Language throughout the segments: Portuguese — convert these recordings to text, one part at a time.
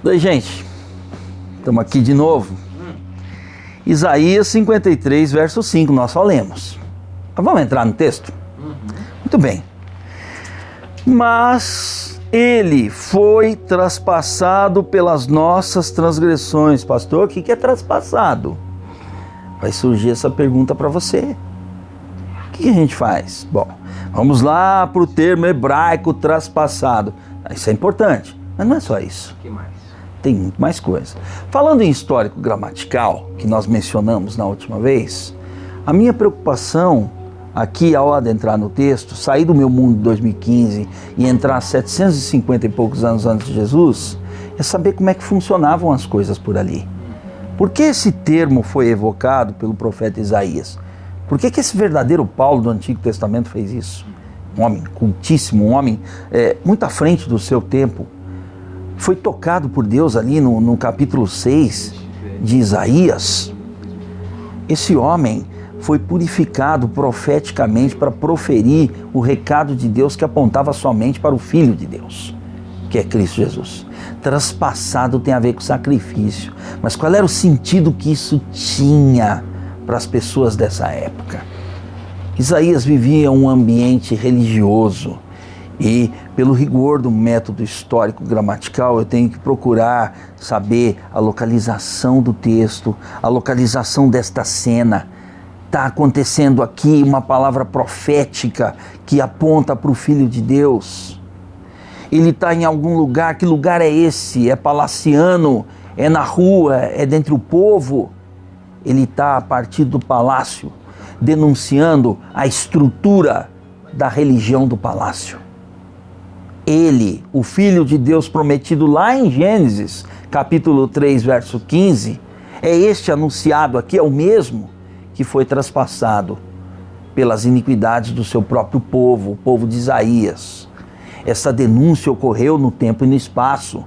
Daí, gente, estamos aqui de novo. Isaías 53, verso 5, nós só lemos. Mas vamos entrar no texto? Muito bem. Mas ele foi traspassado pelas nossas transgressões. Pastor, o que é traspassado? Vai surgir essa pergunta para você. O que a gente faz? Bom, vamos lá para o termo hebraico traspassado. Isso é importante, mas não é só isso. O que mais? Tem muito mais coisa. Falando em histórico gramatical, que nós mencionamos na última vez, a minha preocupação aqui ao adentrar no texto, sair do meu mundo de 2015 e entrar 750 e poucos anos antes de Jesus, é saber como é que funcionavam as coisas por ali. Por que esse termo foi evocado pelo profeta Isaías? Por que esse verdadeiro Paulo do Antigo Testamento fez isso? Um homem cultíssimo, um homem muito à frente do seu tempo, foi tocado por Deus ali no capítulo 6 de Isaías. Esse homem foi purificado profeticamente para proferir o recado de Deus que apontava somente para o Filho de Deus, que é Cristo Jesus. Traspassado tem a ver com sacrifício, mas qual era o sentido que isso tinha para as pessoas dessa época? Isaías vivia um ambiente religioso e, pelo rigor do método histórico gramatical, eu tenho que procurar saber a localização do texto, a localização desta cena. Está acontecendo aqui uma palavra profética que aponta para o Filho de Deus. Ele está em algum lugar. Que lugar é esse? É palaciano? É na rua? É dentre o povo? Ele está a partir do palácio, denunciando a estrutura da religião do palácio. Ele, o Filho de Deus prometido lá em Gênesis, capítulo 3, verso 15, é este anunciado aqui, é o mesmo que foi traspassado pelas iniquidades do seu próprio povo, o povo de Isaías. Essa denúncia ocorreu no tempo e no espaço.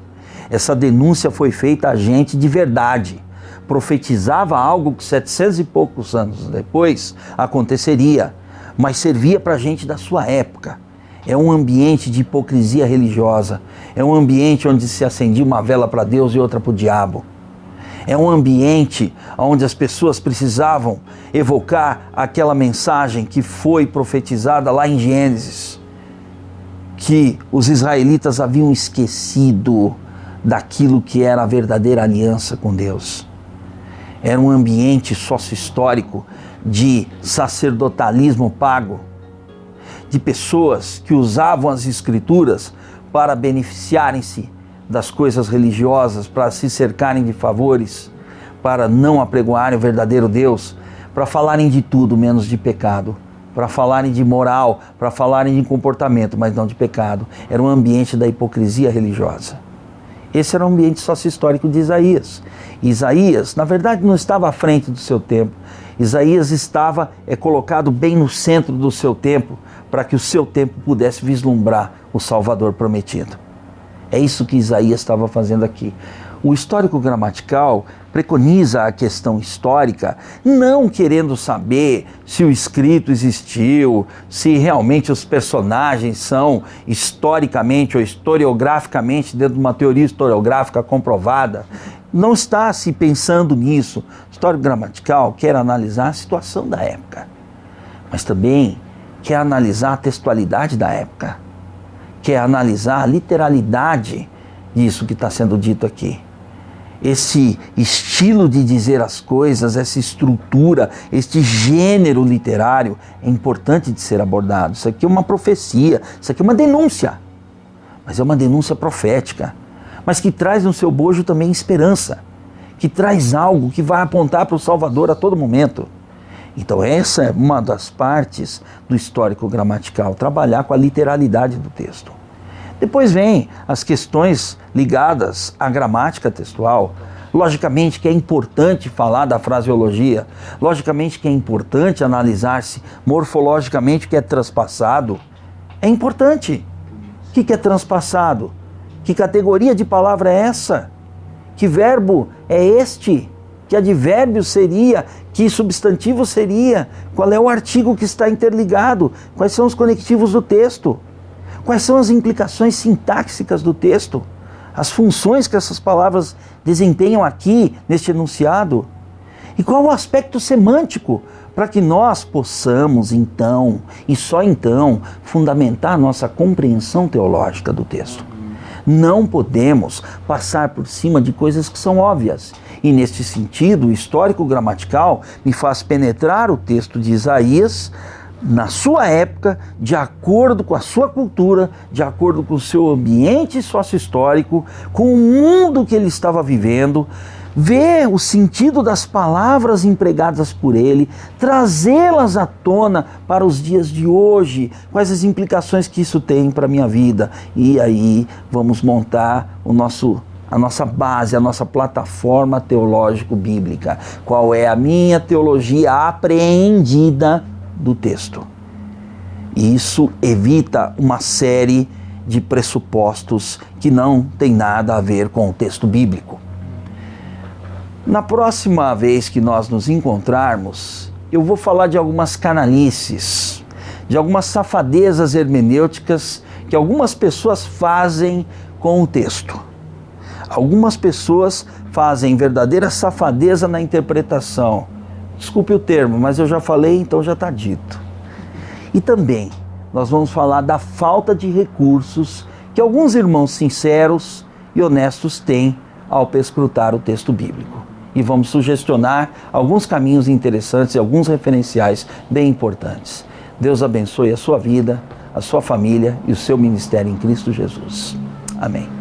Essa denúncia foi feita a gente de verdade. Profetizava algo que 700 e poucos anos depois aconteceria, mas servia para a gente da sua época. É um ambiente de hipocrisia religiosa. É um ambiente onde se acendia uma vela para Deus e outra para o diabo. É um ambiente onde as pessoas precisavam evocar aquela mensagem que foi profetizada lá em Gênesis, que os israelitas haviam esquecido daquilo que era a verdadeira aliança com Deus. Era um ambiente sócio-histórico de sacerdotalismo pago, de pessoas que usavam as escrituras para beneficiarem-se das coisas religiosas, para se cercarem de favores, para não apregoarem o verdadeiro Deus, para falarem de tudo menos de pecado, para falarem de moral, para falarem de comportamento, mas não de pecado. Era um ambiente da hipocrisia religiosa. Esse era o ambiente sócio-histórico de Isaías. Isaías, na verdade, não estava à frente do seu tempo. Isaías estava colocado bem no centro do seu tempo, para que o seu tempo pudesse vislumbrar o Salvador prometido. É isso que Isaías estava fazendo aqui. O histórico gramatical preconiza a questão histórica, não querendo saber se o escrito existiu, se realmente os personagens são historicamente ou historiograficamente dentro de uma teoria historiográfica comprovada. Não está se pensando nisso. O histórico gramatical quer analisar a situação da época, mas também quer analisar a textualidade da época, quer analisar a literalidade disso que está sendo dito aqui. Esse estilo de dizer as coisas, essa estrutura, este gênero literário é importante de ser abordado. Isso aqui é uma profecia, isso aqui é uma denúncia, mas é uma denúncia profética, mas que traz no seu bojo também esperança, que traz algo que vai apontar para o Salvador a todo momento. Então essa é uma das partes do histórico gramatical, trabalhar com a literalidade do texto. Depois vem as questões ligadas à gramática textual. Logicamente que é importante falar da fraseologia, logicamente que é importante analisar-se morfologicamente o que é transpassado. É importante. O que é transpassado? Que categoria de palavra é essa? Que verbo é este? Que advérbio seria? Que substantivo seria? Qual é o artigo que está interligado? Quais são os conectivos do texto? Quais são as implicações sintáxicas do texto? as funções que essas palavras desempenham aqui neste enunciado? E qual o aspecto semântico para que nós possamos então, e só então, fundamentar a nossa compreensão teológica do texto? Não podemos passar por cima de coisas que são óbvias. E neste sentido, o histórico gramatical me faz penetrar o texto de Isaías na sua época, de acordo com a sua cultura, de acordo com o seu ambiente sócio-histórico, com o mundo que ele estava vivendo, ver o sentido das palavras empregadas por ele, trazê-las à tona para os dias de hoje, quais as implicações que isso tem para a minha vida. E aí vamos montar a nossa base, a nossa plataforma teológico-bíblica. Qual é a minha teologia apreendida do texto? Isso evita uma série de pressupostos que não tem nada a ver com o texto bíblico. Na próxima vez que nós nos encontrarmos, eu vou falar de algumas canalices, de algumas safadezas hermenêuticas que algumas pessoas fazem com o texto. Algumas pessoas fazem verdadeira safadeza na interpretação. Desculpe o termo, mas eu já falei, então já está dito. E também nós vamos falar da falta de recursos que alguns irmãos sinceros e honestos têm ao perscrutar o texto bíblico. E vamos sugestionar alguns caminhos interessantes e alguns referenciais bem importantes. Deus abençoe a sua vida, a sua família e o seu ministério em Cristo Jesus. Amém.